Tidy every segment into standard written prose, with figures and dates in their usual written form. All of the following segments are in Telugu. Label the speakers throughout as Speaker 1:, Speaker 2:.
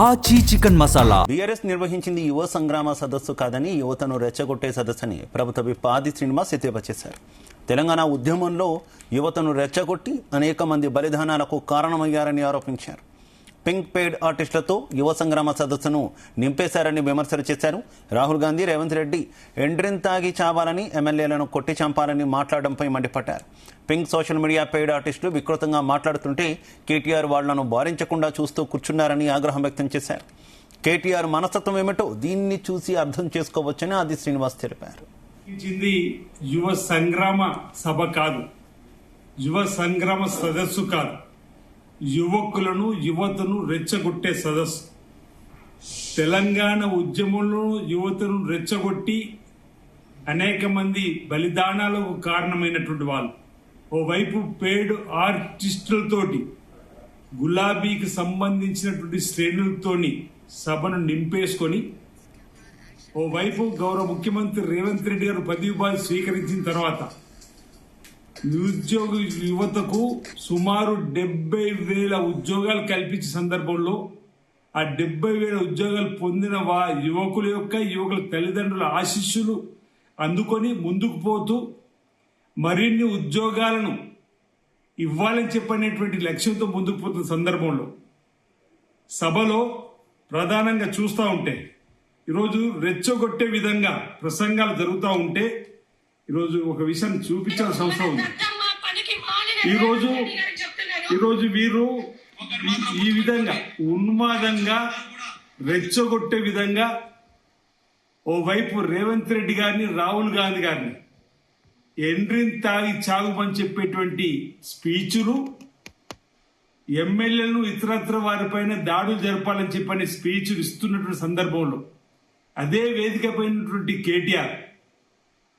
Speaker 1: ఆచి చికెన్ మసాలా.
Speaker 2: బీఆర్ఎస్ నిర్వహించింది యువ సంగ్రామ సదస్సు కాదని యువతను రెచ్చగొట్టే సదస్సుని ప్రభుత్వ విప్ ఆది శ్రీనివాస్ ఎద్దేవా చేశారు. తెలంగాణ ఉద్యమంలో యువతను రెచ్చగొట్టి అనేక మంది బలిదానాలకు కారణమయ్యారని ఆరోపించారు. పింక్ పెయిడ్ ఆర్టిస్టులతో యువ సంగ్రామ సదస్సును నింపేశారని విమర్శలు చేశారు. రాహుల్ గాంధీ, రేవంత్ రెడ్డి ఎండ్రిన్ తాగి చావాలని, ఎమ్మెల్యేలను కొట్టి చంపాలని మాట్లాడడంపై మండిపడ్డారు. పింక్ సోషల్ మీడియా పెయిడ్ ఆర్టిస్టులు వికృతంగా మాట్లాడుతుంటే కేటీఆర్ వాళ్లను బారించకుండా చూస్తూ కూర్చున్నారని ఆగ్రహం వ్యక్తం చేశారు. కేటీఆర్ మనస్తత్వం ఏమిటో దీన్ని చూసి అర్థం చేసుకోవచ్చని ఆది శ్రీనివాస్ తెలిపారు.
Speaker 3: యువ సంగ్రామ సభ కాదు, యువ సంగ్రామ సదస్సు కాదు, యువకులను యువతను రెచ్చగొట్టే సదస్సు. తెలంగాణ ఉద్యమంలో యువతను రెచ్చగొట్టి అనేక మంది బలిదానాలకు కారణమైనటువంటి వాళ్ళు ఓవైపు పేడ్ ఆర్టిస్టులతోటి, గులాబీకి సంబంధించినటువంటి శ్రేణులతోని సభను నింపేసుకొని, ఓవైపు గౌరవ ముఖ్యమంత్రి రేవంత్ రెడ్డి గారు పదవి బాధ్యత స్వీకరించిన తర్వాత నిరుద్యోగ యువతకు సుమారు 70,000 ఉద్యోగాలు కల్పించే సందర్భంలో ఆ 70,000 ఉద్యోగాలు పొందిన యువకుల తల్లిదండ్రుల ఆశీస్సులు అందుకొని ముందుకు పోతూ మరిన్ని ఉద్యోగాలను ఇవ్వాలని చెప్పనేటువంటి లక్ష్యంతో ముందుకు పోతున్న సందర్భంలో సభలో ప్రధానంగా చూస్తూ ఉంటే ఈరోజు రెచ్చగొట్టే విధంగా ప్రసంగాలు జరుగుతూ ఉంటే ఈరోజు ఒక విషయం చూపించాల్సిన అవసరం ఉంది. ఈరోజు వీరు ఈ విధంగా ఉన్మాదంగా రెచ్చగొట్టే విధంగా ఓవైపు రేవంత్ రెడ్డి గారిని, రాహుల్ గాంధీ గారిని ఎండ్రిన్ తాగి చాగుమని చెప్పేటువంటి స్పీచ్లు, ఎమ్మెల్యేలను ఇతరత్ర వారిపైన దాడులు జరపాలని చెప్పని స్పీచ్లు ఇస్తున్నటువంటి సందర్భంలో అదే వేదిక పైనటువంటి కేటీఆర్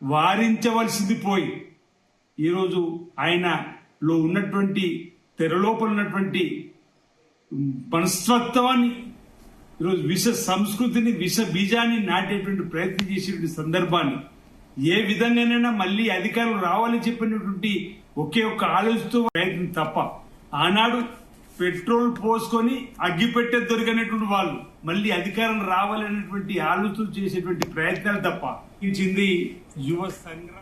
Speaker 3: వారించవలసింది పోయి ఈరోజు ఆయనలో ఉన్నటువంటి తెరలోపల ఉన్నటువంటి మనస్తత్వాన్ని, ఈరోజు విష సంస్కృతిని, విష బీజాన్ని నాటేటువంటి ప్రయత్నం చేసేటువంటి సందర్భాన్ని ఏ విధంగానైనా మళ్ళీ అధికారులు రావాలని చెప్పినటువంటి ఒకే ఒక్క ఆలోచనతో ప్రయత్నం తప్ప, ఆనాడు పెట్రోల్ పోసుకొని అగ్గిపెట్టే దొరికినటువంటి వాళ్ళు మళ్ళీ అధికారం రావాలనేటువంటి ఆలోచన చేసేటువంటి ప్రయత్నాలు తప్ప ఇచ్చింది యువ సంగ్రామ.